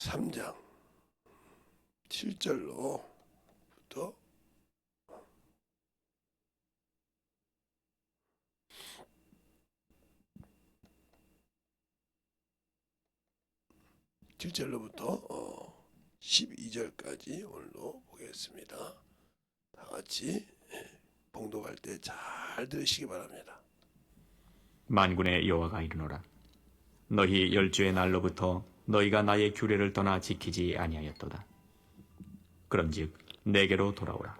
3장 7절로부터 12절까지 오늘도 보겠습니다. 다 같이 봉독할 때 잘 들으시기 바랍니다. 만군의 여호와가 이르노라. 너희 열주의 날로부터 너희가 나의 규례를 떠나 지키지 아니하였도다. 그런즉 내게로 돌아오라.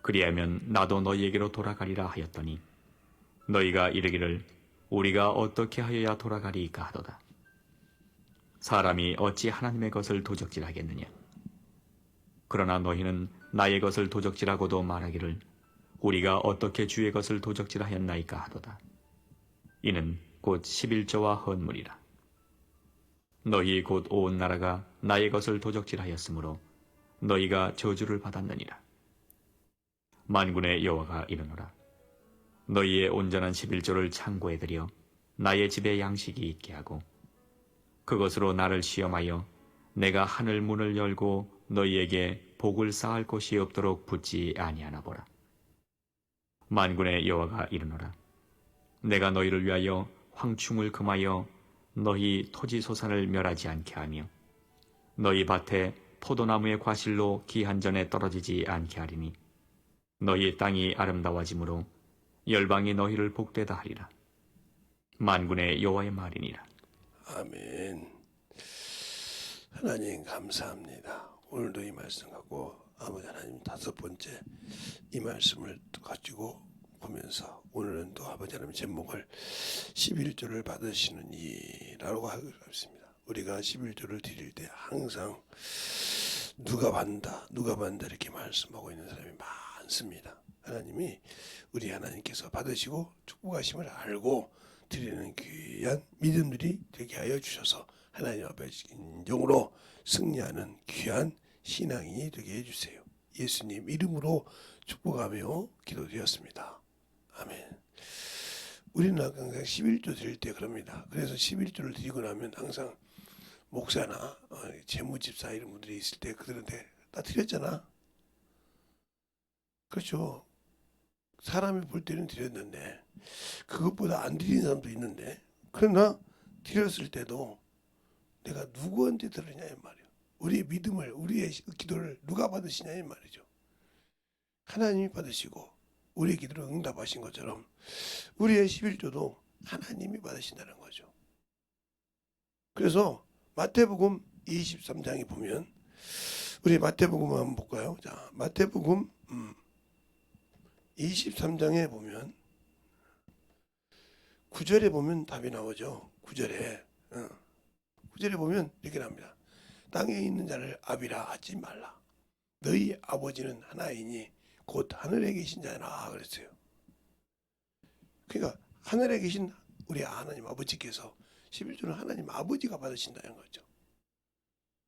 그리하면 나도 너희에게로 돌아가리라 하였더니 너희가 이르기를 우리가 어떻게 하여야 돌아가리까 하도다. 사람이 어찌 하나님의 것을 도적질하겠느냐. 그러나 너희는 나의 것을 도적질하고도 말하기를 우리가 어떻게 주의 것을 도적질하였나이까 하도다. 이는 곧 11조와 헌물이라. 너희 곧 온 나라가 나의 것을 도적질하였으므로 너희가 저주를 받았느니라. 만군의 여호와가 이르노라. 너희의 온전한 11조를 창고에 들여 나의 집에 양식이 있게 하고 그것으로 나를 시험하여 내가 하늘 문을 열고 너희에게 복을 쌓을 곳이 없도록 붙지 아니하나 보라. 만군의 여호와가 이르노라. 내가 너희를 위하여 황충을 금하여 너희 토지 소산을 멸하지 않게 하며 너희 밭에 포도나무의 과실로 기한전에 떨어지지 않게 하리니 너희 땅이 아름다워짐으로 열방이 너희를 복되다 하리라. 만군의 여호와의 말이니라. 아멘. 하나님 감사합니다. 오늘도 이 말씀 갖고 아버지 하나님 다섯 번째 이 말씀을 가지고 보면서 오늘은 또 아버지 하나님 제목을 11조를 받으시는 이라고 하고 있습니다. 우리가 11조를 드릴 때 항상 누가 받는다 이렇게 말씀하고 있는 사람이 많습니다. 하나님이 우리 하나님께서 받으시고 축복하심을 알고 드리는 귀한 믿음들이 되게 하여 주셔서 하나님 앞에 인정으로 승리하는 귀한 신앙인이 되게 해주세요. 예수님 이름으로 축복하며 기도드렸습니다. 아멘. 우리는 항상 11조 드릴 때 그럽니다. 그래서 11조를 드리고 나면 항상 목사나 재무집사 이런 분들이 있을 때 그들한테 다 드렸잖아. 그렇죠. 사람이 볼 때는 드렸는데 그것보다 안 드리는 사람도 있는데 그러나 드렸을 때도 내가 누구한테 들으냐 이 말이에요. 우리의 믿음을 우리의 기도를 누가 받으시냐 이 말이죠. 하나님이 받으시고 우리의 기도를 응답하신 것처럼 우리의 11조도 하나님이 받으신다는 거죠. 그래서 마태복음 23장에 보면 우리 마태복음 한번 볼까요? 자, 마태복음 23장에 보면 9절에 보면 답이 나오죠. 9절에 보면 이렇게 나옵니다. 땅에 있는 자를 아비라 하지 말라. 너희 아버지는 하나이니 곧 하늘에 계신 자라 그랬어요. 그러니까 하늘에 계신 우리 하나님 아버지께서 11조는 하나님 아버지가 받으신다는 거죠.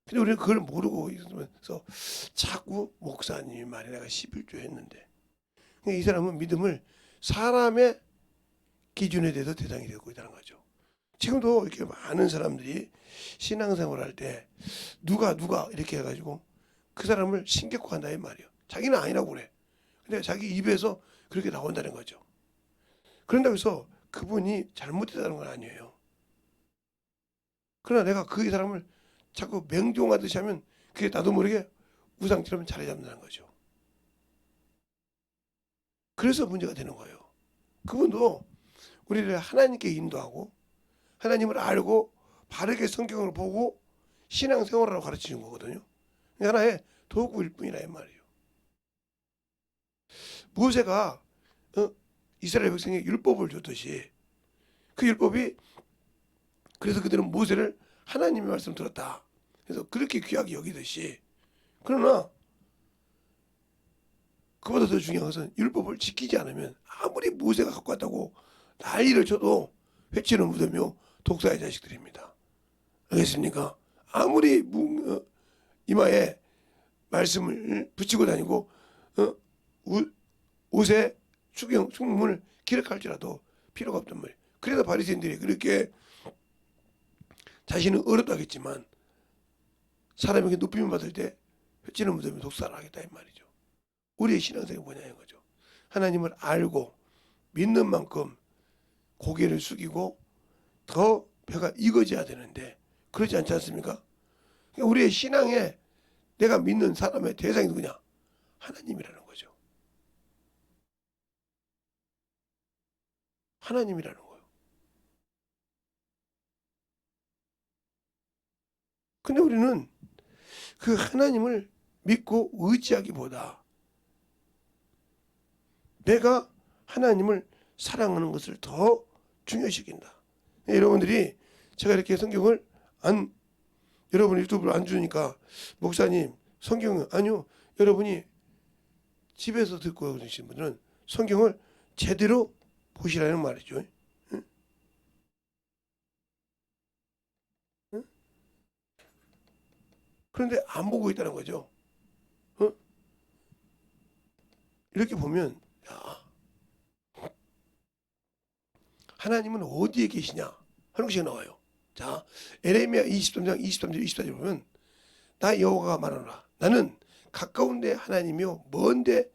근데 우리는 그걸 모르고 있으면서 자꾸 목사님이 말해 내가 11조 했는데 이 사람은 믿음을 사람의 기준에 대해서 대상이 되고 있다는 거죠. 지금도 이렇게 많은 사람들이 신앙생활을 할 때 누가 이렇게 해가지고 그 사람을 신격화한다 이 말이에요. 자기는 아니라고 그래. 근데 자기 입에서 그렇게 나온다는 거죠. 그런다고 해서 그분이 잘못했다는 건 아니에요. 그러나 내가 그 사람을 자꾸 명종하듯이 하면 그게 나도 모르게 우상처럼 자리 잡는다는 거죠. 그래서 문제가 되는 거예요. 그분도 우리를 하나님께 인도하고 하나님을 알고 바르게 성경을 보고 신앙생활을 가르치는 거거든요. 하나의 도구일 뿐이라 이 말이에요. 모세가 이스라엘 백성에게 율법을 줬듯이 그 율법이 그래서 그들은 모세를 하나님의 말씀 들었다. 그래서 그렇게 귀하게 여기듯이 그러나 그보다 더 중요한 것은 율법을 지키지 않으면 아무리 모세가 갖고 왔다고 난리를 쳐도 회치는 묻으며 독사의 자식들입니다. 알겠습니까? 아무리 이마에 말씀을 붙이고 다니고 옷에 축문을 기록할지라도 필요가 없단 말이에요. 그래서 바리새인들이 그렇게 자신은 어렵다겠지만 사람에게 높임을 받을 때 회치는 무덤에 독사를 하겠다 이 말이죠. 우리의 신앙생이 뭐냐는 거죠. 하나님을 알고 믿는 만큼 고개를 숙이고 더 배가 익어져야 되는데 그렇지 않지 않습니까? 그러니까 우리의 신앙에 내가 믿는 사람의 대상이 누구냐? 하나님이라는 거죠. 하나님이라는 거예요. 근데 우리는 그 하나님을 믿고 의지하기보다 내가 하나님을 사랑하는 것을 더 중요시킨다. 여러분들이 제가 이렇게 성경을 여러분 유튜브를 안 주니까 목사님 성경은 아니요. 여러분이 집에서 듣고 계신 분들은 성경을 제대로 보시라는 말이죠. 응? 응? 그런데 안 보고 있다는 거죠. 어? 이렇게 보면 야, 하나님은 어디에 계시냐 하는 것이 나와요. 자, 에레미야 23장 23절 24절 보면 나 여호와가 말하노라 나는 가까운데 하나님이요 먼데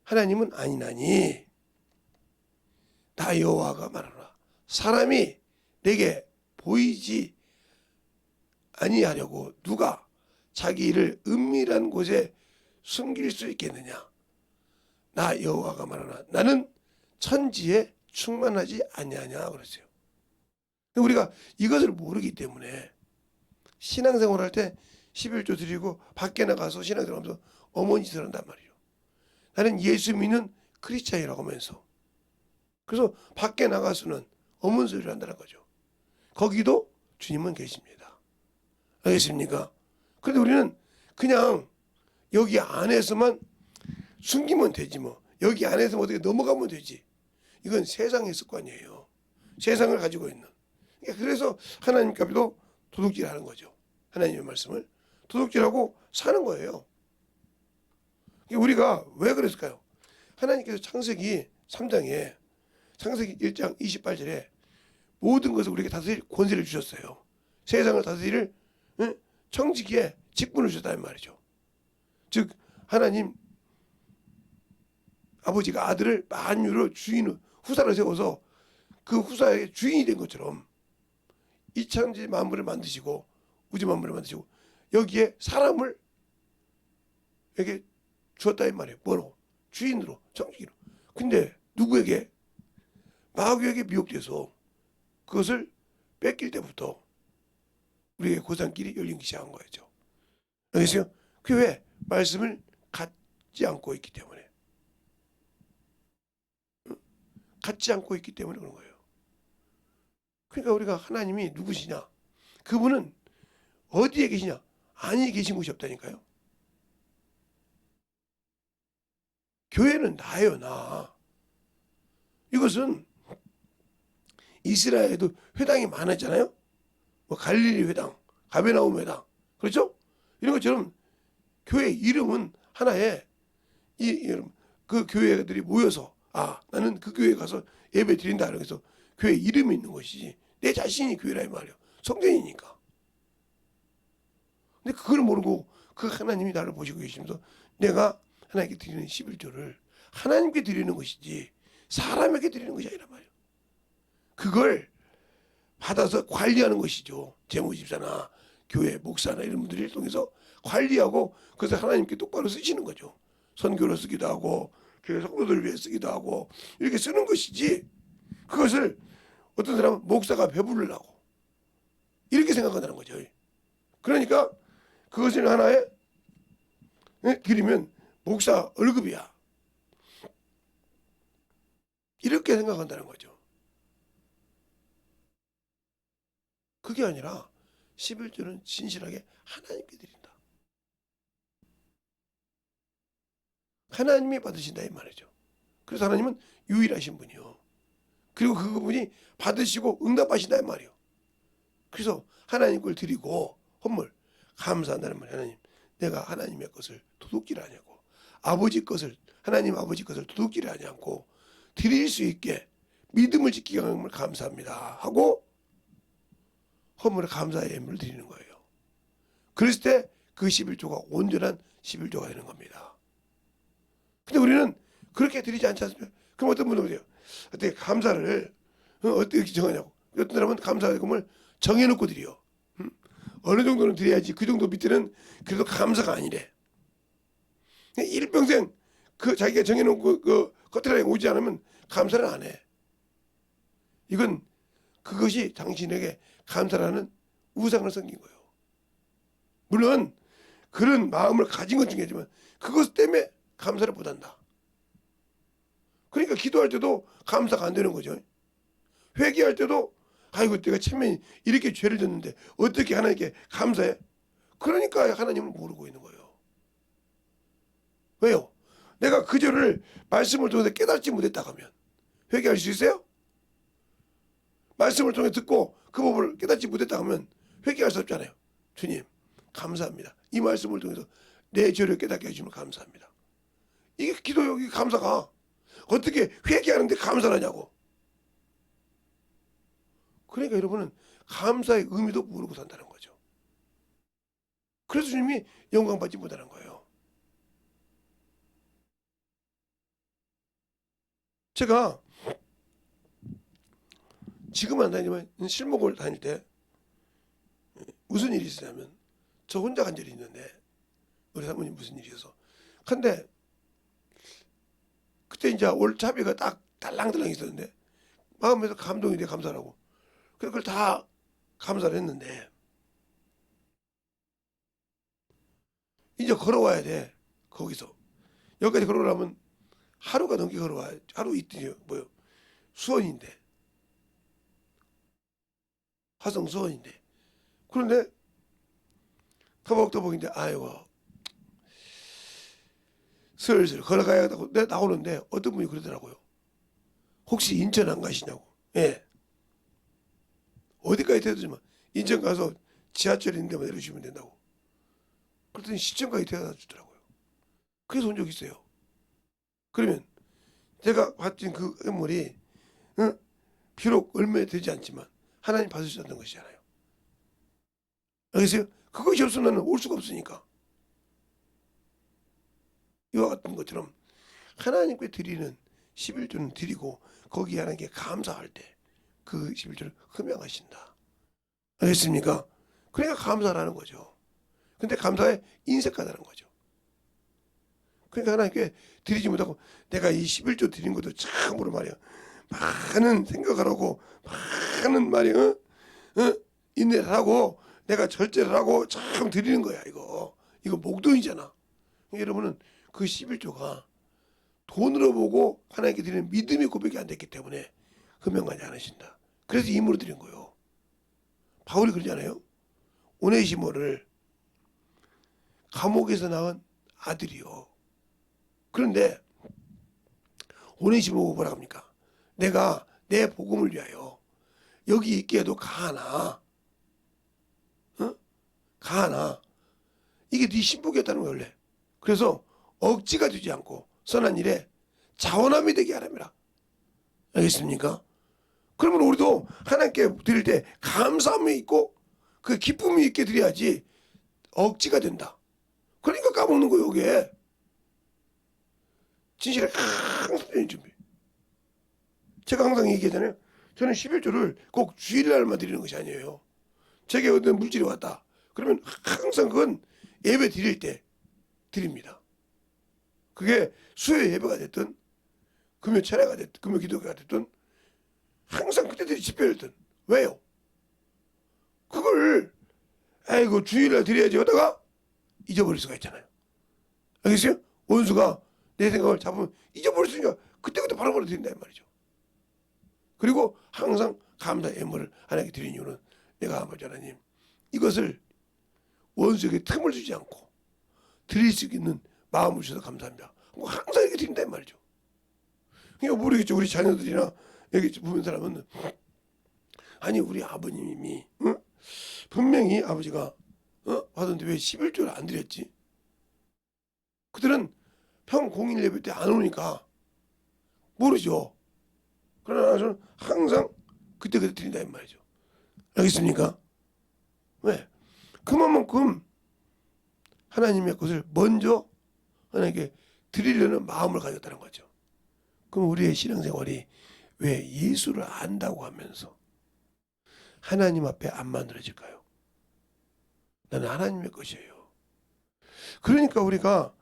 하나님은 아니나니 나 여호와가 말하노라 사람이 내게 보이지 아니하려고 누가 자기 일을 은밀한 곳에 숨길 수 있겠느냐 나 여호와가 말하노라 나는 천지에 충만하지 아니하냐 그랬어요. 우리가 이것을 모르기 때문에 신앙생활 할 때 11조 드리고 밖에 나가서 신앙생활 하면서 어머니 짓을 한단 말이에요. 나는 예수 믿는 크리스찬이라고 하면서 그래서 밖에 나가서는 어머니 소리를 한다는 거죠. 거기도 주님은 계십니다. 알겠습니까? 그런데 우리는 그냥 여기 안에서만 숨기면 되지 뭐. 여기 안에서 어떻게 넘어가면 되지. 이건 세상의 습관이에요. 세상을 가지고 있는. 그래서 하나님께 앞에도 도둑질하는 거죠. 하나님의 말씀을 도둑질하고 사는 거예요. 우리가 왜 그랬을까요? 하나님께서 창세기 3장에 창세기 1장 28절에 모든 것을 우리에게 다스릴 권세를 주셨어요. 세상을 다스릴 청지기에 직분을 주셨다는 말이죠. 즉 하나님 아버지가 아들을 만유를 주인 후사를 세워서 그 후사의 주인이 된 것처럼 이 천지 만물을 만드시고 우주 만물을 만드시고 여기에 사람을 여기 주었다 이 말이에요. 뭐로? 주인으로 청지기로. 근데 누구에게? 마귀에게 미혹돼서 그것을 뺏길 때부터 우리의 고산길이 열리기 시작한 거죠. 알겠어요? 그 왜? 말씀을 갖지 않고 있기 때문에. 갖지 않고 있기 때문에 그런 거예요. 그러니까 우리가 하나님이 누구시냐? 그분은 어디에 계시냐? 안에 계신 곳이 없다니까요. 교회는 나예요, 나. 이것은 이스라엘에도 회당이 많았잖아요. 뭐 갈릴리 회당, 가베나움 회당, 그렇죠? 이런 것처럼 교회 이름은 하나의 그 교회들이 모여서 나는 그 교회에 가서 예배 드린다 그래서 교회 이름이 있는 것이지 내 자신이 교회라 이 말이에요. 성전이니까. 근데 그걸 모르고 그 하나님이 나를 보시고 계시면서 내가 하나님께 드리는 11조를 하나님께 드리는 것이지 사람에게 드리는 것이 아니란 말이에요. 그걸 받아서 관리하는 것이죠. 재무집사나 교회 목사나 이런 분들을 통해서 관리하고 그것을 하나님께 똑바로 쓰시는 거죠. 선교로 쓰기도 하고 교회 성도들을 위해 쓰기도 하고 이렇게 쓰는 것이지 그것을 어떤 사람은 목사가 배부르려고 이렇게 생각한다는 거죠. 그러니까 그것을 하나에 드리면 목사 월급이야. 이렇게 생각한다는 거죠. 그게 아니라 11조는 진실하게 하나님께 드린다. 하나님이 받으신다 이 말이죠. 그래서 하나님은 유일하신 분이요. 그리고 그분이 받으시고 응답하신다 이 말이요. 그래서 하나님 걸 드리고 헌물 감사한다는 말이에요. 하나님 내가 하나님의 것을 도둑질 하냐고 아버지 것을 하나님 아버지 것을 도둑질 하지 않고 드릴 수 있게 믿음을 지키게 하는 걸 감사합니다 하고 헌물에 감사의 예물을 드리는 거예요. 그랬을 때 그 11조가 온전한 11조가 되는 겁니다. 근데 우리는 그렇게 드리지 않지 않습니까? 그럼 어떤 분은 그래요. 어떻게 감사를 어떻게 정하냐고. 어떤 사람은 감사금을 정해놓고 드려. 어느 정도는 드려야지. 그 정도 밑에는 그래도 감사가 아니래. 일평생 그 자기가 정해놓은 그 커트라인 오지 않으면 감사를 안 해. 이건 그것이 당신에게 감사라는 우상을 섬긴 거예요. 물론 그런 마음을 가진 것 중이지만 그것 때문에 감사를 못한다. 그러니까 기도할 때도 감사가 안 되는 거죠. 회개할 때도 아이고 내가 참에 이렇게 죄를 졌는데 어떻게 하나님께 감사해? 그러니까 하나님을 모르고 있는 거예요. 왜요? 내가 그 죄를 말씀을 통해서 깨닫지 못했다 하면 회개할 수 있어요? 말씀을 통해 듣고 그 법을 깨닫지 못했다 하면 회개할 수 없잖아요. 주님 감사합니다. 이 말씀을 통해서 내 죄를 깨닫게 해주면 감사합니다. 이게 기도요. 이게 감사가 어떻게 회개하는데 감사를 하냐고. 그러니까 여러분은 감사의 의미도 모르고 산다는 거죠. 그래서 주님이 영광 받지 못하는 거예요. 제가 지금은 안 다니지만 실목을 다닐 때 무슨 일이 있었냐면 저 혼자 간 적이 있는데 우리 사모님 무슨 일이 있어서 근데 그때 이제 올 차비가 딱 달랑달랑 있었는데 마음에서 감동이 돼 감사라고 그걸 다 감사를 했는데 이제 걸어와야 돼. 거기서 여기까지 걸어오려면 하루가 넘게 걸어와야 하루 이틀이 뭐요 수원인데 화성 수원인데 그런데 터벅터벅인데 아이고 슬슬 걸어가야겠다고 내가 나오는데 어떤 분이 그러더라고요. 혹시 인천 안 가시냐고. 예. 어디까지 되더지만 인천 가서 지하철 있는 데만 내려주시면 된다고. 그랬더니 시청까지 데려다 주더라고요. 그래서 온 적 있어요. 그러면 제가 받은 그 선물이 비록 얼마 되지 않지만 하나님 받으셨다는 것이잖아요. 알겠어요? 그것이 없으면 올 수가 없으니까. 이와 같은 것처럼 하나님께 드리는 11조는 드리고 거기에 하나님께 감사할 때 그 11조를 흠양하신다. 알겠습니까? 그러니까 감사라는 거죠. 근데 감사에 인색하다는 거죠. 그러니까 하나님께 드리지 못하고 내가 이 11조 드린 것도 참으로 말이야. 많은 생각을 하고 많은 말이야. 인내를 하고 내가 절제를 하고 참 드리는 거야 이거. 이거 목돈이잖아. 여러분은 그 11조가 돈으로 보고 하나님께 드리는 믿음의 고백이 안 됐기 때문에 흠양하지 않으신다. 그래서 임으로 드린 거예요. 바울이 그러잖아요. 오네시모를 감옥에서 낳은 아들이요. 그런데 오네시모가 뭐라 합니까? 내가 내 복음을 위하여 여기 있게 해도 가하나 가하나 이게 네 신복이었다는 거예요 원래. 그래서 억지가 되지 않고 선한 일에 자원함이 되게 하랍니다. 알겠습니까? 그러면 우리도 하나님께 드릴 때 감사함이 있고 그 기쁨이 있게 드려야지 억지가 된다. 그러니까 까먹는 거예요 이게. 진실에 항상 드리는 준비. 제가 항상 얘기하잖아요. 저는 11조를 꼭 주일날만 드리는 것이 아니에요. 제게 어떤 물질이 왔다. 그러면 항상 그건 예배 드릴 때 드립니다. 그게 수요 예배가 됐든 금요 찬양가 됐든 금요 기도가 됐든 항상 그때들이 집회였든 왜요? 그걸 아이고 주일날 드려야지 하다가 잊어버릴 수가 있잖아요. 알겠어요? 원수가 내 생각을 잡으면 잊어버릴 수 있으니까 그때그때 바로바로 드린다 이 말이죠. 그리고 항상 감사 예물을 하나님께 드리는 이유는 내가 아버지 하나님 이것을 원수에게 틈을 주지 않고 드릴 수 있는 마음을 주셔서 감사합니다. 항상 이렇게 드린다 이 말이죠. 그러니까 모르겠죠. 우리 자녀들이나 여기 보는 사람은 아니 우리 아버님이 분명히 아버지가 하던데 왜 11조를 안 드렸지? 그들은 평 공일 예배 때 안 오니까 모르죠. 그러나 저는 항상 그때 드린다 이 말이죠. 알겠습니까? 왜? 그만큼 하나님의 것을 먼저 하나님께 드리려는 마음을 가졌다는 거죠. 그럼 우리의 신앙생활이 왜 예수를 안다고 하면서 하나님 앞에 안 만들어질까요? 나는 하나님의 것이에요. 그러니까 우리가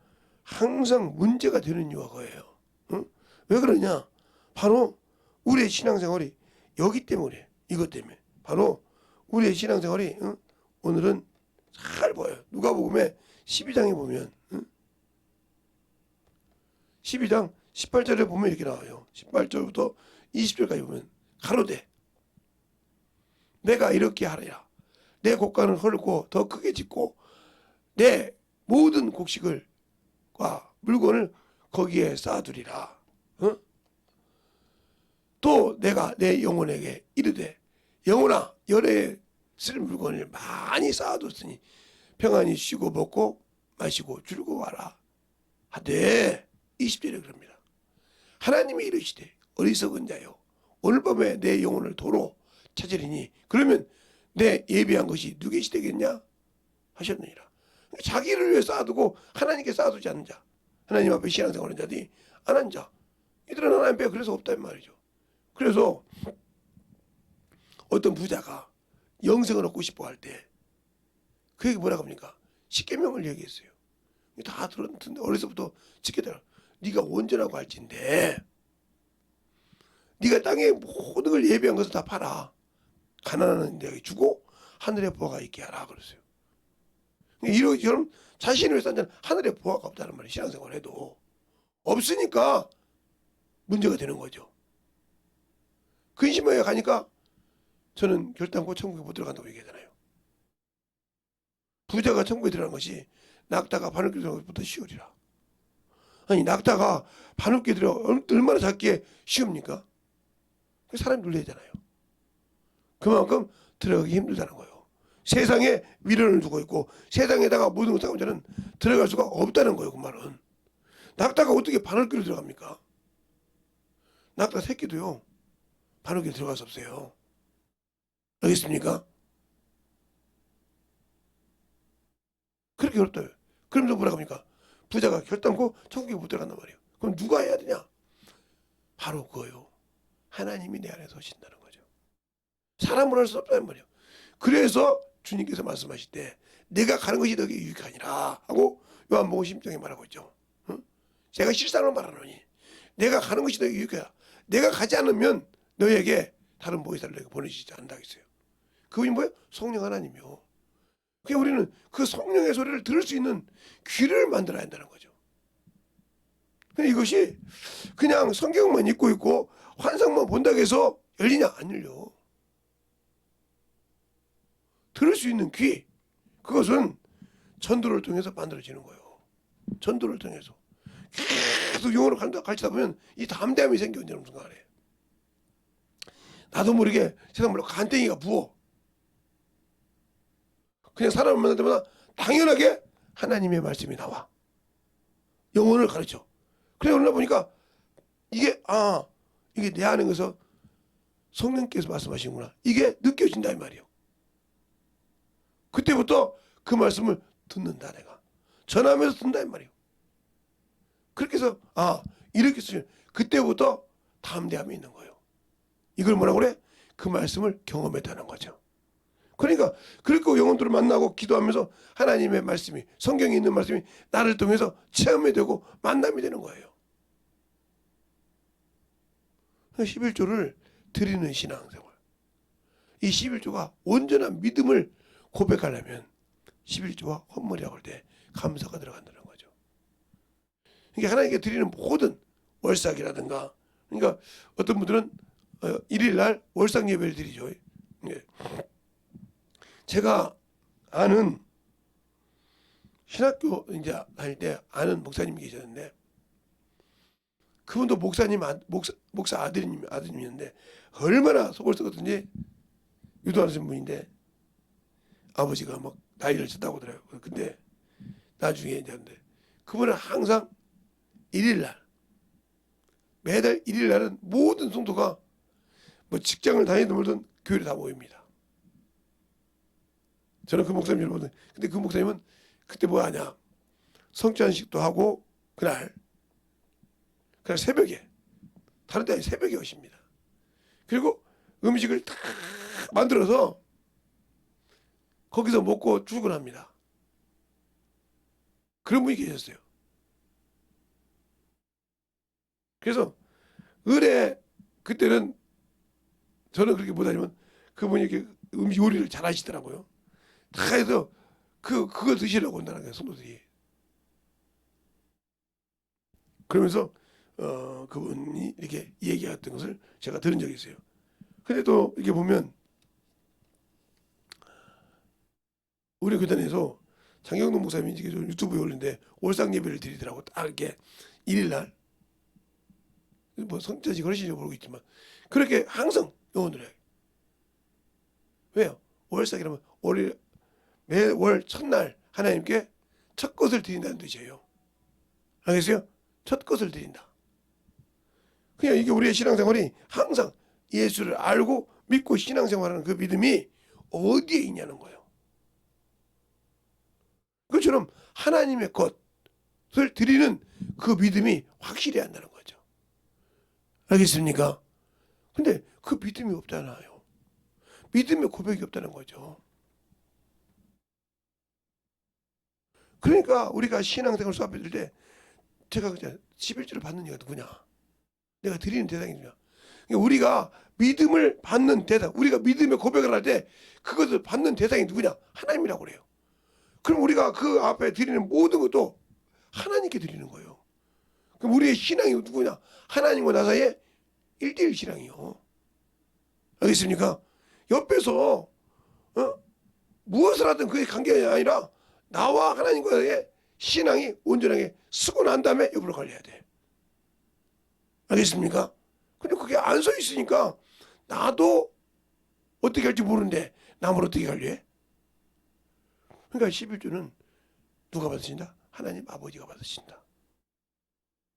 항상 문제가 되는 이유가 그거예요. 응? 왜 그러냐? 바로 우리의 신앙생활이 여기 때문에, 이것 때문에. 바로 우리의 신앙생활이 오늘은 잘 보여요. 누가복음에 12장에 보면 12장 18절에 보면 이렇게 나와요. 18절부터 20절까지 보면 가로되 내가 이렇게 하리라. 내 곡간을 헐고 더 크게 짓고 내 모든 곡식을과 물건을 거기에 쌓아두리라. 또 내가 내 영혼에게 이르되 영혼아 열에 쓸 물건을 많이 쌓아뒀으니 평안히 쉬고 먹고 마시고 즐거워하라 하되 20절에 그럽니다. 하나님이 이르시되 어리석은 자여 오늘 밤에 내 영혼을 도로 찾으리니 그러면 내 예비한 것이 누구의 되겠냐 하셨느니라. 자기를 위해 쌓아두고 하나님께 쌓아두지 않는 자, 하나님 앞에 신앙생활하는 자들이 안 한 자, 이들은 하나님 앞에 그래서 없단 말이죠. 그래서 어떤 부자가 영생을 얻고 싶어 할 때 그에게 뭐라고 합니까? 십계명을 얘기했어요. 다 들었는데 어려서부터 지켜달라. 네가 온전하고 할진데 네가 땅에 모든 걸 예비한 것을 다 팔아. 가난한 데에게 주고 하늘에 보화가 있게 하라 그랬어요. 이처럼 자신을 위해서 하는 하늘에 보화가 없다는 말이에요. 신앙생활 해도 없으니까 문제가 되는 거죠. 근심하여 가니까 저는 결단코 천국에 못 들어간다고 얘기하잖아요. 부자가 천국에 들어가는 것이 낙타가 바늘귀 들어가는 것보다 쉬우리라. 아니 낙타가 바늘귀 들어 얼마나 작기에 쉬웁니까? 사람이 놀래잖아요. 그만큼 들어가기 힘들다는 거예요. 세상에 미련을 두고 있고 세상에다가 모든 것을 하고 저는 들어갈 수가 없다는 거예요. 그 말은. 낙타가 어떻게 바늘귀로 들어갑니까? 낙타 새끼도요. 바늘귀로 들어갈 수 없어요. 알겠습니까? 그렇게 어렵다고요. 그러면서 뭐라고 합니까? 부자가 결단코 천국에 못 들어간단 말이에요. 그럼 누가 해야 되냐? 바로 그거요. 하나님이 내 안에 서신다는 거죠. 사람으로 할 수 없다는 말이에요. 그래서 주님께서 말씀하실 때 내가 가는 것이 너에게 유익하니라 하고 요한복음 10장에 말하고 있죠. 응? 제가 실상으로 말하노니 내가 가는 것이 너에게 유익하다. 내가 가지 않으면 너에게 다른 보혜사를 내가 보내주지 않는다 했어요. 그분이 뭐예요? 성령 하나님이요. 그러니까 우리는 그 성령의 소리를 들을 수 있는 귀를 만들어야 한다는 거죠. 근데 이것이 그냥 성경만 읽고 있고 환상만 본다고 해서 열리냐? 안 열려. 들을 수 있는 귀, 그것은 전도를 통해서 만들어지는 거예요. 전도를 통해서 계속 영어로 가르치다 보면 이 담대함이 생겨. 어느 순간에 나도 모르게 세상 물론 간땡이가 부어. 그냥 사람을 만날 때마다 당연하게 하나님의 말씀이 나와. 영혼을 가르쳐. 그래 그러다 보니까 이게 이게 내 안에서 성령께서 말씀하시는구나. 이게 느껴진다 이 말이에요. 그때부터 그 말씀을 듣는다 내가. 전하면서 듣는다 이 말이에요. 그렇게 해서 이렇게 쓰면 그때부터 담대함이 있는 거예요. 이걸 뭐라고 그래? 그 말씀을 경험했다는 거죠. 그러니까 그렇게 영혼들을 만나고 기도하면서 하나님의 말씀이 성경에 있는 말씀이 나를 통해서 체험이 되고 만남이 되는 거예요. 11조를 드리는 신앙생활. 이 11조가 온전한 믿음을 고백하려면 11조와 헌물이라고 할 때 감사가 들어간다는 거죠. 그러니까 하나님께 드리는 모든 월삭이라든가 그러니까 어떤 분들은 일일날 월삭 예배를 드리죠. 제가 아는 신학교 이제 다닐 때 아는 목사님이 계셨는데 그분도 목사 아드님이었는데 얼마나 속을 썩었든지 유도하는 분인데 아버지가 막 나이를 쳤다고 하더라고요. 근데 나중에 이제 그분은 항상 일일날 매달 일일날은 모든 성도가 뭐 직장을 다니든 말든 교회에 다 모입니다. 저는 그 목사님 여러분 근데 그 목사님은 그때 뭐 하냐? 성찬식도 하고 그날 새벽에 다른 데 아니 새벽에 오십니다. 그리고 음식을 다 만들어서 거기서 먹고 출근합니다. 그런 분이 계셨어요. 그래서 을에 그때는 저는 그렇게 못하지만 그분이 이렇게 음식 요리를 잘 하시더라고요. 다 해서 그거 드시라고 온다는 거예요, 성도들이. 그러면서 그분이 이렇게 얘기했던 것을 제가 들은 적이 있어요. 근데 또 이렇게 보면 우리 교단에서 장경동 목사님이 이제 유튜브에 올리는데 올상 예배를 드리더라고. 딱 이렇게 1일날 뭐 성자지 그러시는지 모르겠지만 그렇게 항상 영혼들에게 왜요? 월삭이라면 매월 첫날 하나님께 첫 것을 드린다는 뜻이에요. 알겠어요? 첫 것을 드린다. 그냥 이게 우리의 신앙생활이 항상 예수를 알고 믿고 신앙생활하는 그 믿음이 어디에 있냐는 거예요. 그처럼 하나님의 것을 드리는 그 믿음이 확실히 한다는 거죠. 알겠습니까? 근데 그 믿음이 없잖아요. 믿음의 고백이 없다는 거죠. 그러니까 우리가 신앙생활 수업해 줄 때 제가 그냥 11조를 받는 이가 누구냐? 내가 드리는 대상이 누구냐? 그러니까 우리가 믿음을 받는 대상, 우리가 믿음의 고백을 할 때 그것을 받는 대상이 누구냐? 하나님이라고 그래요. 그럼 우리가 그 앞에 드리는 모든 것도 하나님께 드리는 거예요. 그럼 우리의 신앙이 누구냐? 하나님과 나 사이의 1대1 신앙이요. 알겠습니까? 옆에서 무엇을 하든 그게 관계가 아니라 나와 하나님과의 신앙이 온전하게 쓰고 난 다음에 옆으로 관리해야 돼. 알겠습니까? 근데 그게 안 서 있으니까 나도 어떻게 할지 모르는데 남을 어떻게 관리해? 그러니까 11조는 누가 받으신다? 하나님 아버지가 받으신다.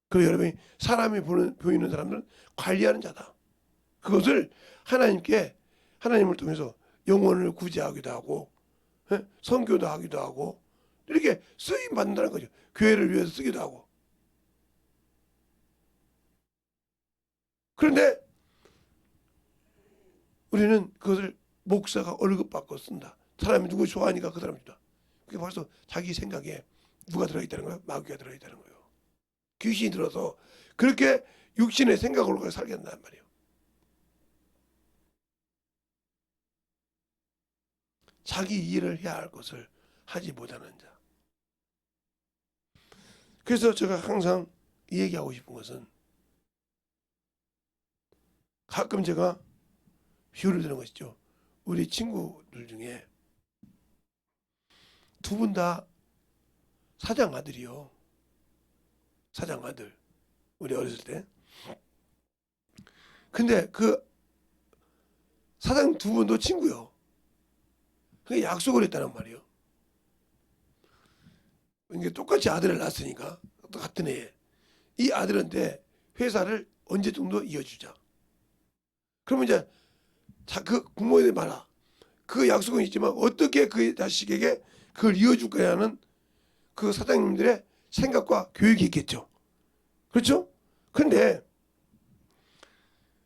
그리고 여러분이 사람이 보이는 사람들은 관리하는 자다. 그것을 하나님을 통해서 영혼을 구제하기도 하고 선교도 하기도 하고 이렇게 쓰임 받는다는 거죠. 교회를 위해서 쓰기도 하고. 그런데 우리는 그것을 목사가 월급 받고 쓴다. 사람이 누구 좋아하니까 그 사람 준다. 그게 벌써 자기 생각에 누가 들어있다는 거예요? 마귀가 들어있다는 거예요. 귀신이 들어서 그렇게 육신의 생각으로 살게 된단 말이에요. 자기 일을 해야 할 것을 하지 못하는 자. 그래서 제가 항상 이 얘기하고 싶은 것은 가끔 제가 비유를 드는 것이죠. 우리 친구들 중에 두 분 다 사장 아들이요. 사장 아들. 우리 어렸을 때. 근데 그 사장 두 분도 친구요. 그게 약속을 했다는 말이에요. 이게 똑같이 아들을 낳았으니까 같은 해에 이 아들한테 회사를 언제 정도 이어주자. 그러면 이제 그 부모님이 말아. 그 약속은 있지만 어떻게 그 자식에게 그걸 이어줄 거냐는 그 사장님들의 생각과 교육이 있겠죠. 그렇죠? 근데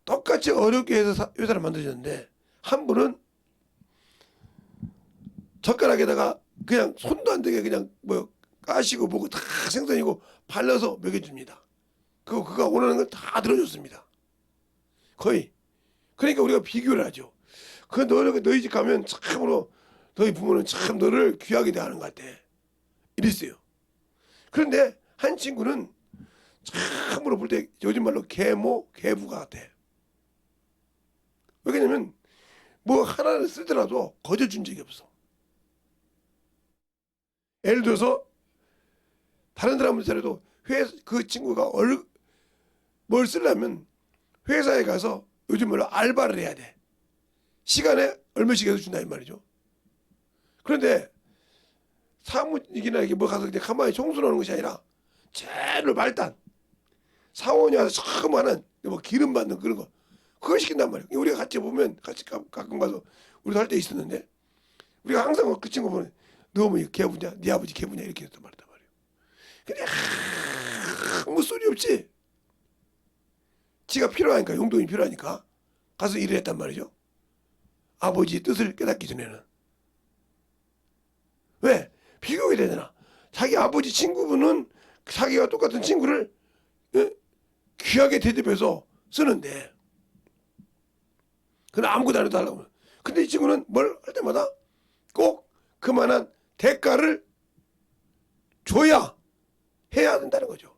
똑같이 어렵게 해서 회사를 만들어졌는데 한 분은 젓가락에다가 그냥 손도 안 되게 그냥 뭐 까시고 뭐고 다 생선이고 발라서 먹여줍니다. 그가 원하는 걸 다 들어줬습니다. 거의. 그러니까 우리가 비교를 하죠. 너희 집 가면 참으로 너희 부모는 참 너를 귀하게 대하는 것 같아. 이랬어요. 그런데 한 친구는 참으로 볼 때 요즘 말로 개부 같아. 왜냐면 뭐 하나를 쓰더라도 거저준 적이 없어. 예를 들어서 다른 사람들도 그 친구가 뭘 쓰려면 회사에 가서 요즘 말로 알바를 해야 돼. 시간에 얼마씩 해서 준다 이 말이죠. 그런데 사무직이나 이렇게 뭐 가서 그냥 가만히 청소하는 것이 아니라 제일 말단 사원이 와서 처음 하는 뭐 기름 받는 그런 거 그걸 시킨단 말이에요. 우리가 같이 보면 같이 가끔 가서 우리도 할 때 있었는데 우리가 항상 그 친구 보면 너 어머니 개부냐? 네 아버지 개부냐? 이렇게 했단 말이야. 근데 아무 소리 없지. 지가 필요하니까, 용돈이 필요하니까 가서 일을 했단 말이죠. 아버지의 뜻을 깨닫기 전에는. 왜? 비교가 되잖아. 자기 아버지 친구분은 자기가 똑같은 친구를 귀하게 대접해서 쓰는데, 그건 아무것도 안 해도 하려고. 근데 이 친구는 뭘 할 때마다 꼭 그만한 대가를 줘야 해야 된다는 거죠.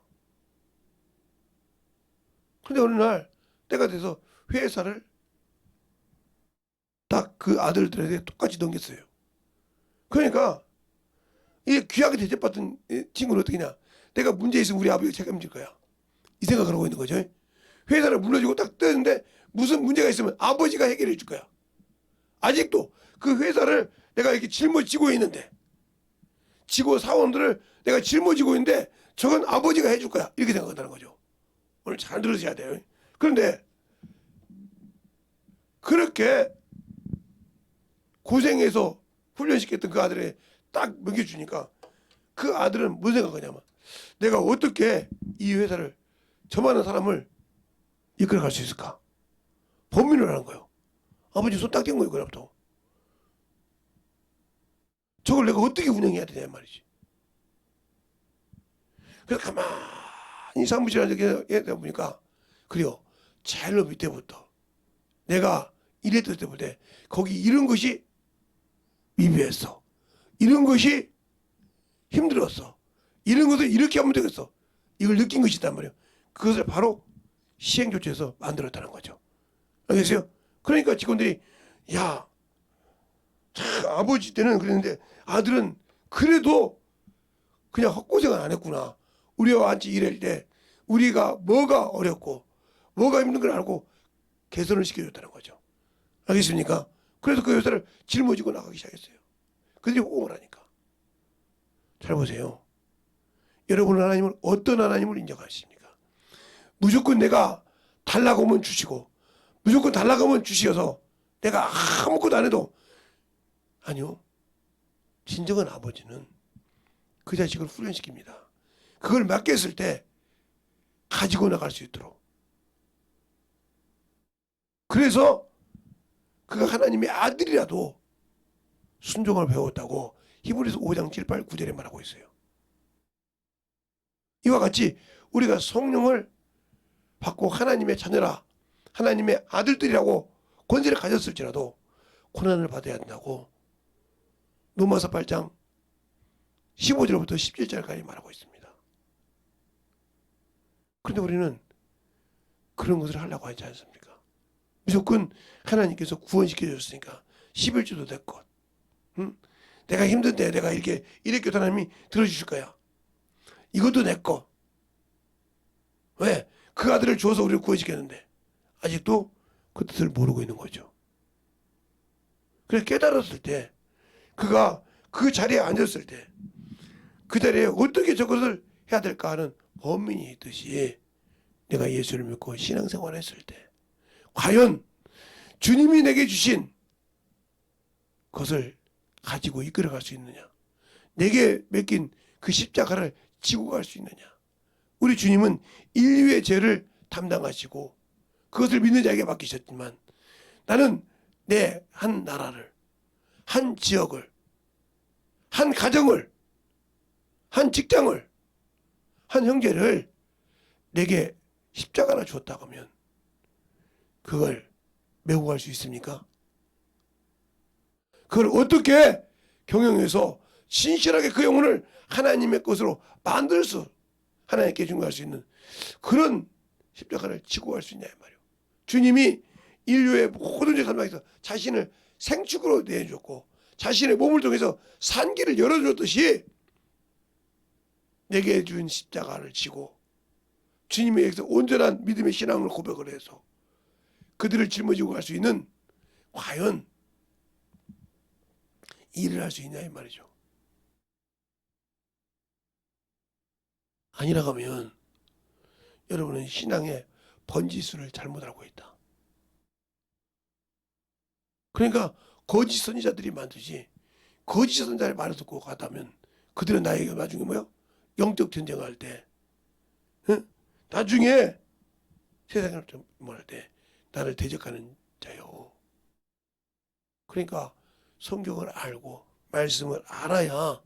근데 어느 날 때가 돼서 회사를 딱 그 아들들에게 똑같이 넘겼어요. 그러니까 이 귀하게 대접받은 이 친구는 어떻게 냐, 내가 문제 있으면 우리 아버지가 책임질 거야, 이 생각을 하고 있는 거죠. 회사를 물려주고 딱 뜨는데 무슨 문제가 있으면 아버지가 해결해 줄 거야. 아직도 그 회사를 내가 이렇게 짊어지고 있는데, 지고 사원들을 내가 짊어지고 있는데 저건 아버지가 해줄 거야, 이렇게 생각한다는 거죠. 오늘 잘 들으셔야 돼요. 그런데 그렇게 고생해서 훈련시켰던 그 아들에 딱 먹여주니까 그 아들은 무슨 생각하냐면, 내가 어떻게 이 회사를, 저 많은 사람을 이끌어갈 수 있을까? 범민을 하는 거예요. 아버지 손 딱 댄 거예요. 그날부터. 저걸 내가 어떻게 운영해야 되냐 말이지. 그래서 가만히 사무실에 앉아 보니까, 그래요, 제일 밑에부터 내가 일했을 때부터 거기 이런 것이 미비했어, 이런 것이 힘들었어, 이런 것을 이렇게 하면 되겠어, 이걸 느낀 것이 있단 말이에요. 그것을 바로 시행조치해서 만들었다는 거죠. 알겠어요? 그러니까 직원들이, 야, 참, 아버지 때는 그랬는데 아들은 그래도 그냥 헛고생은 안 했구나. 우리와 같이 일할 때 우리가 뭐가 어렵고 뭐가 힘든 걸 알고 개선을 시켜줬다는 거죠. 알겠습니까? 그래서 그 여자를 짊어지고 나가기 시작했어요. 그들이 호응을 하니까. 잘 보세요. 여러분은 하나님을 어떤 하나님을 인정하십니까? 무조건 내가 달라고 하면 주시고, 무조건 달라고 하면 주시어서 내가 아무것도 안 해도, 아니요. 진정한 아버지는 그 자식을 훈련시킵니다. 그걸 맡겼을 때 가지고 나갈 수 있도록. 그래서 그가 하나님의 아들이라도 순종을 배웠다고 히브리서 5장 7, 8, 9절에 말하고 있어요. 이와 같이 우리가 성령을 받고 하나님의 자녀라, 하나님의 아들들이라고 권세를 가졌을지라도 고난을 받아야 한다고 로마서 8장 15절부터 17절까지 말하고 있습니다. 그런데 우리는 그런 것을 하려고 하지 않습니까? 무조건 하나님께서 구원시켜 줬으니까 11주도 됐고, 응? 내가 힘든데 내가 이렇게 하나님이 들어주실 거야. 이것도 내 거. 왜? 그 아들을 줘서 우리를 구원시켰는데 아직도 그 뜻을 모르고 있는 거죠. 그래서 깨달았을 때, 그가 그 자리에 앉았을 때 그 자리에 어떻게 저것을 해야 될까 하는 범민이 있듯이, 내가 예수를 믿고 신앙생활을 했을 때 과연 주님이 내게 주신 것을 가지고 이끌어갈 수 있느냐, 내게 맡긴 그 십자가를 지고 갈 수 있느냐. 우리 주님은 인류의 죄를 담당하시고 그것을 믿는 자에게 맡기셨지만, 나는 내 한 나라를, 한 지역을, 한 가정을, 한 직장을, 한 형제를 내게 십자가를 줬다고 하면 그걸 메고 갈 수 있습니까? 그걸 어떻게 경영해서 신실하게 그 영혼을 하나님의 것으로 만들 수, 하나님께 준거할 수 있는 그런 십자가를 지고 갈 수 있냐 이 말이에요. 주님이 인류의 모든 죄 담당해서 자신을 생축으로 내줬고 자신의 몸을 통해서 산길을 열어줬듯이 내게 준 십자가를 지고 주님에게서 온전한 믿음의 신앙을 고백을 해서 그들을 짊어지고 갈 수 있는, 과연 일을 할 수 있냐 이 말이죠. 아니라고 하면 여러분은 신앙의 번지수를 잘못 알고 있다. 그러니까 거짓 선지자들이 많듯이 거짓 선자의 말을 듣고 가다면 그들은 나에게 나중에 뭐요? 영적 전쟁을 할 때, 나중에 세상을 좀 뭐할 때 나를 대적하는 자요. 그러니까 성경을 알고 말씀을 알아야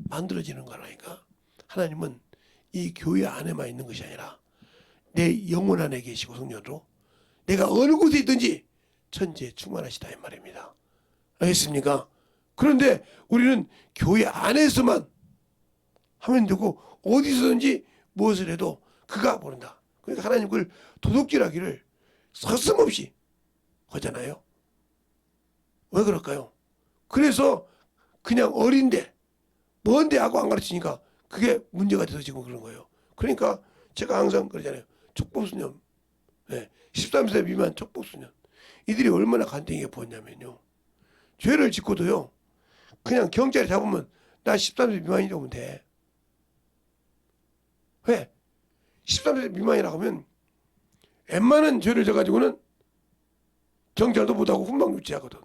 만들어지는 거라니까. 하나님은 이 교회 안에만 있는 것이 아니라 내 영혼 안에 계시고 성령으로 내가 어느 곳에 있든지 천지에 충만하시다 이 말입니다. 알겠습니까? 그런데 우리는 교회 안에서만 하면 되고 어디서든지 무엇을 해도 그가 모른다. 그러니까 하나님 그걸 도둑질하기를 서슴없이 하잖아요. 왜 그럴까요? 그래서 그냥 어린데 뭔데 하고 안 가르치니까 그게 문제가 돼서 지금 그런 거예요. 그러니까 제가 항상 그러잖아요. 촉법소년, 13세 미만 촉법소년, 이들이 얼마나 간땡이게 보였냐면요. 죄를 짓고도요. 그냥 경찰이 잡으면 나 13세 미만이라고 하면 돼. 왜? 13세 미만이라고 하면 웬만한 죄를 져가지고는 경찰도 못하고 훈방유치하거든.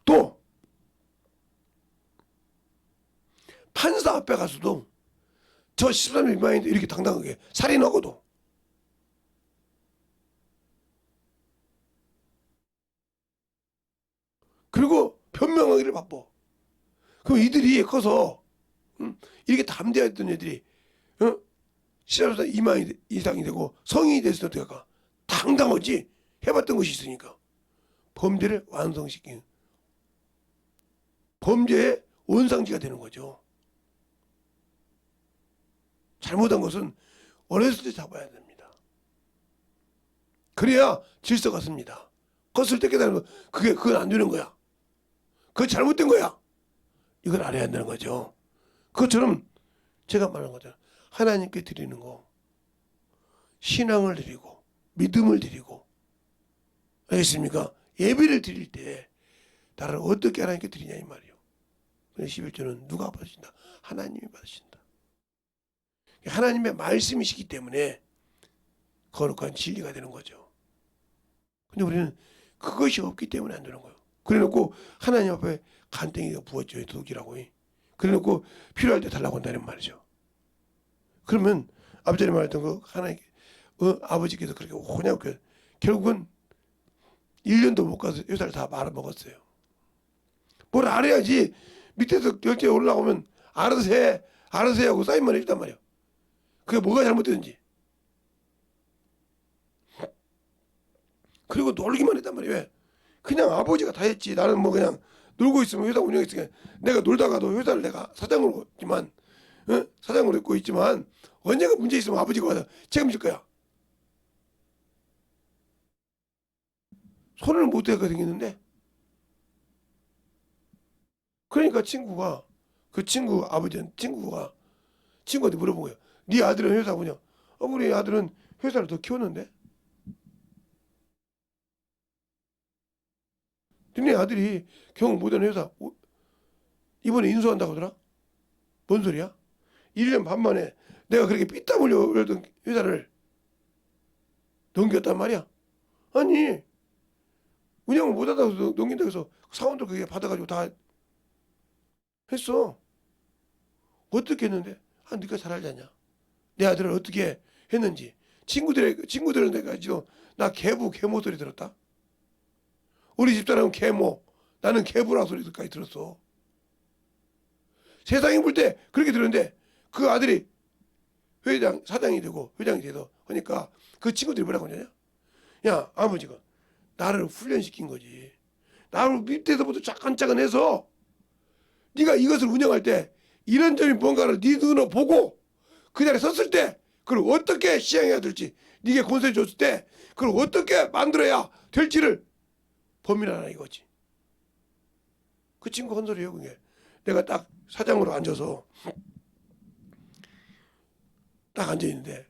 또 판사 앞에 가서도 저 13세 미만인데 이렇게 당당하게 살인하고도 그리고 변명하기를 바빠. 그럼 이들이 커서 이렇게 담대했던 애들이 13세 이상이 되고 성인이 됐을 때가 당당하지. 해봤던 것이 있으니까 범죄를 완성시키는 범죄의 원상지가 되는 거죠. 잘못한 것은 어렸을 때 잡아야 됩니다. 그래야 질서가 섭니다. 컸을 때 깨달은 거 그건 안 되는 거야. 그건 잘못된 거야. 이걸 알아야 한다는 거죠. 그것처럼 제가 말한 거잖아요. 하나님께 드리는 거, 신앙을 드리고 믿음을 드리고, 알겠습니까? 예배를 드릴 때 나를 어떻게 하나님께 드리냐 이 말이에요. 11조는 누가 받으신다? 하나님이 받으신다. 하나님의 말씀이시기 때문에 거룩한 진리가 되는 거죠. 근데 우리는 그것이 없기 때문에 안 되는 거예요. 그래놓고 하나님 앞에 간땡이가 부었죠. 도둑이라고. 그래놓고 필요할 때 달라고 한다는 말이죠. 그러면 아버지님 말했던 거 하나님 아버지께서 그렇게 호냐고 결국은 1년도 못 가서 회사를 다 말아먹었어요. 뭘 알아야지. 밑에서 결제에 올라오면 알아서 해 하고 사인만 해줬단 말이에요. 그게 뭐가 잘못됐는지. 그리고 놀기만 했단 말이에요. 왜? 그냥 아버지가 다 했지. 나는 뭐 그냥 놀고 있으면 회사 운영했으니까 내가 놀다가도 회사를 내가 사장으로 있지만 사장으로 있고 있지만 언젠가 문제 있으면 아버지가 와서 책임질 거야. 손을 못 대게 생겼는데 그러니까 친구가 그 친구 친구한테 물어본 거예요. 네 아들은 회사 뭐냐? 우리 아들은 회사를 더 키웠는데 니네 아들이 경험 못하는 회사 이번에 인수한다고 하더라? 뭔 소리야? 1년 반 만에 내가 그렇게 삐땀 흘려던 회사를 넘겼단 말이야. 아니 운영을 못하다고 넘긴다고 해서 사원들 그게 받아가지고 다 했어. 어떻게 했는데? 네가 잘 알지 않냐? 내 아들을 어떻게 했는지. 친구들은 내가 지금 나 계모 소리 들었다. 우리 집사람은 계모, 나는 계부라 소리까지 들었어. 세상이 볼 때 그렇게 들었는데 그 아들이 사장이 되고 회장이 돼서 하니까 그 친구들이 뭐라고 하냐? 야, 아버지가 나를 훈련시킨 거지. 나를 밑에서부터 차근차근 해서 네가 이것을 운영할 때 이런 점이 뭔가를 네 눈으로 보고 그 자리에 섰을 때 그걸 어떻게 시행해야 될지 네게 권세 줬을 때 그걸 어떻게 만들어야 될지를 범인하라 이거지. 그 친구 한 소리예요. 그게 내가 딱 사장으로 앉아서 딱 앉아있는데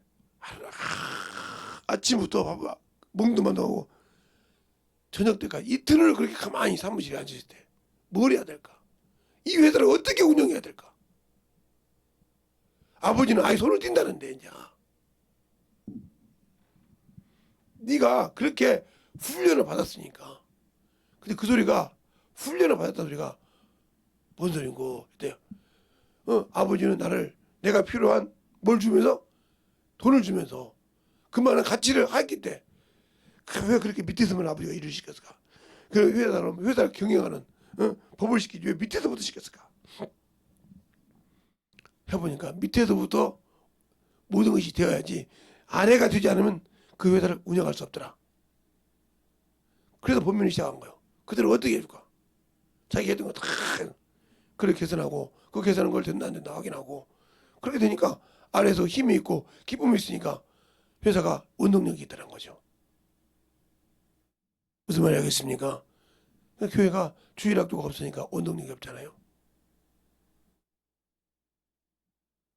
아침부터 몽둥만둥하고 저녁 때까지 이틀을 그렇게 가만히 사무실에 앉아있을 때 뭘 해야 될까? 이 회사를 어떻게 운영해야 될까? 아버지는 아예 손을 띈다는데 이제 네가 그렇게 훈련을 받았으니까 근데 그 소리가 훈련을 받았다는 소리가 뭔 소린고 그때요. 아버지는 나를 내가 필요한 뭘 주면서 돈을 주면서 그 많은 가치를 했기 때문에 왜 그렇게 밑에서만 아버지가 일을 시켰을까? 그 회사를 경영하는 법을 시키지 왜 밑에서부터 시켰을까? 해보니까 밑에서부터 모든 것이 되어야지 아내가 되지 않으면 그 회사를 운영할 수 없더라. 그래서 본면을 시작한 거예요. 그들을 어떻게 해줄까? 자기 했던 거 다 그렇게 계산하고 그 계산한 걸 된다 안 된다 확인하고 그렇게 되니까 아래에서 힘이 있고 기쁨이 있으니까 회사가 운동력이 있다는 거죠. 무슨 말이 하겠습니까? 교회가 주일학교가 없으니까 운동력이 없잖아요.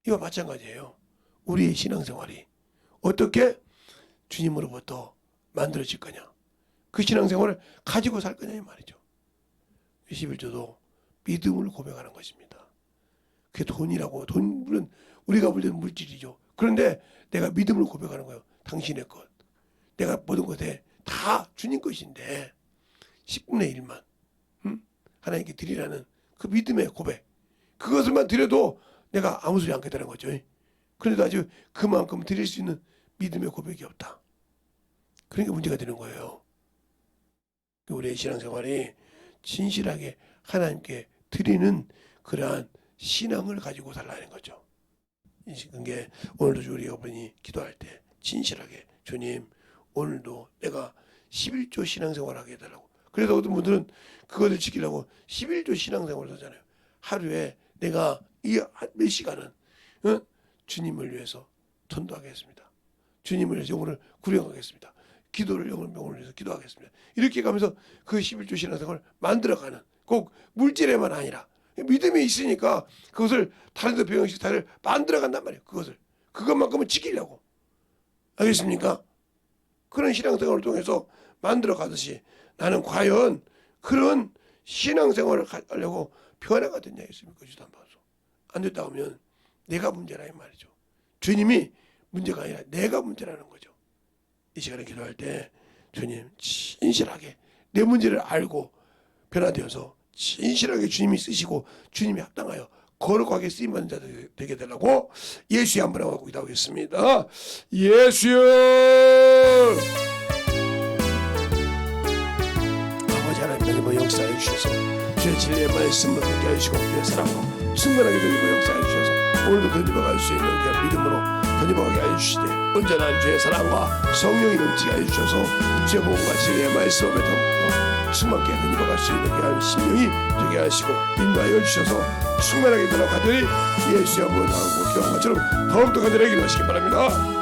이와 마찬가지예요. 우리의 신앙생활이 어떻게 주님으로부터 만들어질 거냐. 그 신앙생활을 가지고 살 거냐 이 말이죠. 11조도 믿음을 고백하는 것입니다. 그게 돈이라고 돈은 우리가 볼 때는 물질이죠. 그런데 내가 믿음을 고백하는 거예요. 당신의 것. 내가 모든 것에 다 주님 것인데 10분의 1만 하나님께 드리라는 그 믿음의 고백. 그것을만 드려도 내가 아무 소리 안 하겠다는 거죠. 그런데도 아주 그만큼 드릴 수 있는 믿음의 고백이 없다. 그러니까 문제가 되는 거예요. 우리의 신앙생활이 진실하게 하나님께 드리는 그러한 신앙을 가지고 살라는 거죠. 이게 오늘도 우리 어머니 기도할 때 진실하게 주님 오늘도 내가 11조 신앙생활 하게 해달라고. 그래서 어떤 분들은 그것을 지키려고 11조 신앙생활을 하잖아요. 하루에 내가 이 몇 시간은 주님을 위해서 전도하겠습니다. 주님을 위해서 영혼을 구령하겠습니다. 기도를 영혼을 위해서 기도하겠습니다. 이렇게 가면서 그 11조 신앙생활을 만들어가는 꼭 물질에만 아니라 믿음이 있으니까 그것을 다른 데 배경식 다를 만들어간단 말이에요. 그것만큼은 지키려고. 알겠습니까? 그런 신앙생활을 통해서 만들어가듯이 나는 과연 그런 신앙생활을 하려고 변화가 됐냐 했습니까? 주도 안 봐서. 안 됐다 하면 내가 문제라 이 말이죠. 주님이 문제가 아니라 내가 문제라는 거죠. 이 시간에 기도할 때 주님 진실하게 내 문제를 알고 변화되어서 진실하게 주님이 쓰시고 주님이 합당하여 거룩하게 쓰임받는 자 되게 되려고 예수의 한 분하고 기도하겠습니다. 예수여 아버지 하나님 너희 역사해 주셔서 주의 진리의 말씀을 듣게 해주시고 주의 사랑으로 충만하게 드리고 역사해 주셔서 오늘도 던져박을 수 있는 그 믿음으로 던져박게 해주시되 온전한 주의 사랑과 성령이 넘치게 해주셔서 주의 복음과 진리의 말씀에 더욱더 충만하게 던져박을 수 있는 그 심령이 되게 하시고 인도하여 주셔서 충만하게 들어가더니 예수의 한번 하고 기도한 것처럼 더욱더 그들에게 기도하시기 바랍니다.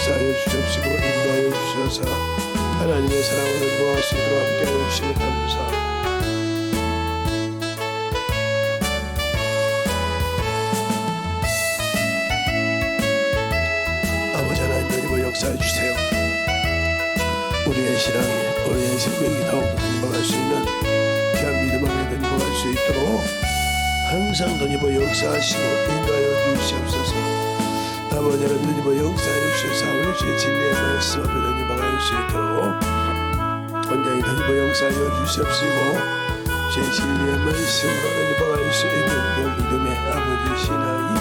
역사하여 주시옵시고 인도하여 주셔서 하나님의 사랑으로 누워갈 수 있도록 함께하여 주시면 감사합니다. 아버지 하나님 여기고 역사해 주세요. 우리의 신앙이 우리의 생명이 더욱더 돋보갈 수 있는 귀한 믿음 안에 돋보갈 수 있도록 항상 돋보 역사하시고 인도하여 주시옵소서. 아버지 하나님 돋보 역사해 주셔서 우리 주의 진리의 말씀 앞에 돋보갈 수 있도록 온전히 돋보 역사하여 주시옵시고 주의 진리의 말씀으로 돋보갈 수 있는 그 믿음의 아버지 신앙이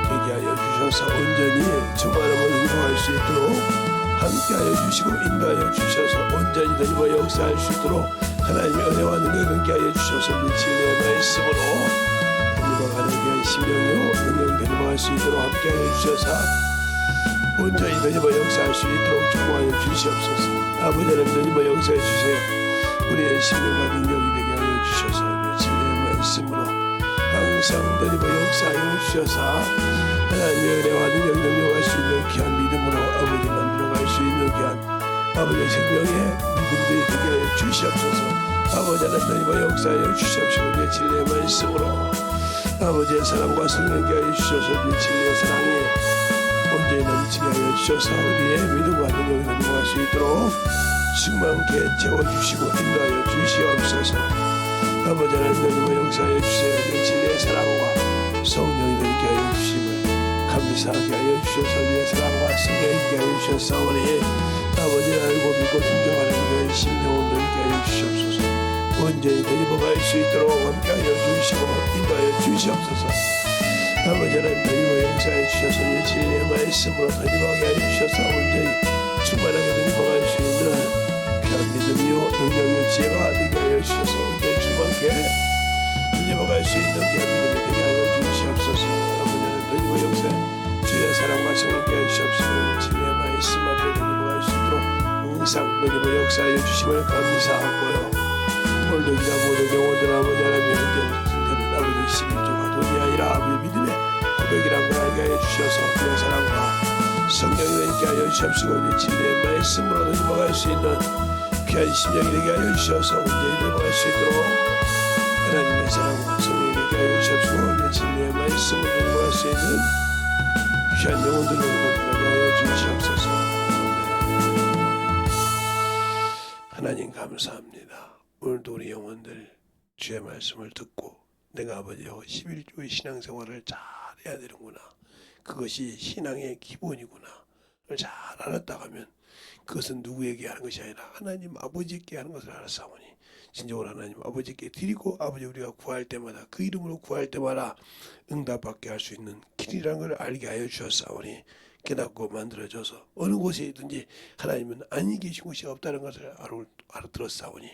되게 하여 주셔서 온전히 주말로 돋보갈 수 있도록 함께하여 주시고 인도하여 주셔서 온전히 돋보 역사할 수 있도록 하나님의 은혜와 능력을 함께하여 주셔서 우리 진리의 말씀으로 돋보가는 귀한 심령이요 능력이 돋보갈 수 있도록 함께하여 주셔서 온전히 돋보 역사할 수 있도록 축복하여 주시옵소서. 아버지 하나님 돋보 역사해 주세요. 우리의 심령과 능력이 되게 하여 주셔서 우리 진리의 말씀으로 항상 돋보 역사하여 주셔서 하나님의 은혜와 능력이 돋보갈 수 있는 귀한 믿음으로 아버지 만들어갈 수 있는 귀한 아버지의 생명의 믿음들이 되게 하여 주시옵소서. 아버지 하나님 돋보 역사하여 주시옵시고 우리의 진리의 말씀으로 아버지의 사랑과 성령께 하여 주셔서 우리 진리의 사랑이 온전히 넘치게 하여 주셔서 우리의 믿음과 능력이 돋보갈 수 있도록 충만케 채워주시고 인도하여 주시옵소서. 아버지 하나님 돋보 역사하여 주세요. 우리의 진리의 사랑과 성령이 넘게 하여 주심을 감사하게 하여 주셔서 우리의 사랑과 성령이 넘게 하여 주셨사오니 아버지를 알고 믿고 순종하는 그의 심령을 넘게 하여 주시옵소서. 온전히 돋보갈 수 있도록 함께하여 주시고 인도하여 주시옵소서. 아버지 하나님 돋보 역사해 주셔서 우리 진리의 말씀으로 돋보게 하여 주셔서 온전히 충만하게 돋보갈 수 있는 귀한 믿음이요 능력이요 지혜가 되게 하여 주셔서 온전히 충만하게 돋보갈 수 있는 귀한 믿음이 되게 하여 주시옵소서. 아버지 하나님 돋보 역사해 주의 사랑과 성령께 하여 주시옵시고 우리 진리의 말씀 앞에 돋보갈 수 있도록 항상 돋보 역사하여 주심을 감사하고요. 오늘도 기다 모든 영혼들 아버지 하나님의 현재는 아버지 11조가 돈이 아니라 아버지 믿음의 고백이란 걸 알게 하여 주셔서 그의 사랑과 성령이 되게 하여 주시옵시고 우리 진리의 말씀으로 넘어갈 수 있는 귀한 심령이 되게 하여 주셔서 온전히 넘어갈 수 있도록 하나님의 사랑과 성령이 되게 하여 주시옵시고 우리 진리의 말씀으로 넘어갈 수 있는 귀한 영혼들로 넘어가게 하여 주시옵소서. 하나님 감사합니다. 오늘도 우리 영혼들 주의 말씀을 듣고 내가 아버지와 11조의 신앙생활을 잘 해야 되는구나. 그것이 신앙의 기본이구나. 그걸 잘 알았다 하면 그것은 누구에게 하는 것이 아니라 하나님 아버지께 하는 것을 알았사오니 진정으로 하나님 아버지께 드리고 아버지 우리가 구할 때마다 그 이름으로 구할 때마다 응답받게 할 수 있는 길이라는 걸 알게 하여 주셨사오니 깨닫고 만들어져서 어느 곳에든지 하나님은 아니 계신 곳이 없다는 것을 알아들었사오니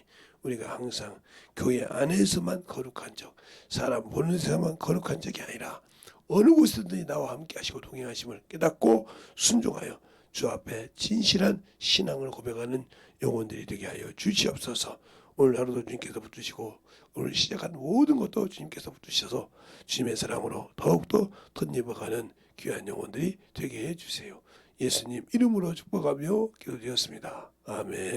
우리가 항상 교회 안에서만 거룩한 적, 사람 보는 데서만 거룩한 적이 아니라 어느 곳에든지 나와 함께 하시고 동행하심을 깨닫고 순종하여 주 앞에 진실한 신앙을 고백하는 영혼들이 되게 하여 주시옵소서. 오늘 하루도 주님께서 붙드시고 오늘 시작한 모든 것도 주님께서 붙드셔서 주님의 사랑으로 더욱더 덧입어가는 귀한 영혼들이 되게 해주세요. 예수님 이름으로 축복하며 기도드렸습니다. 아멘.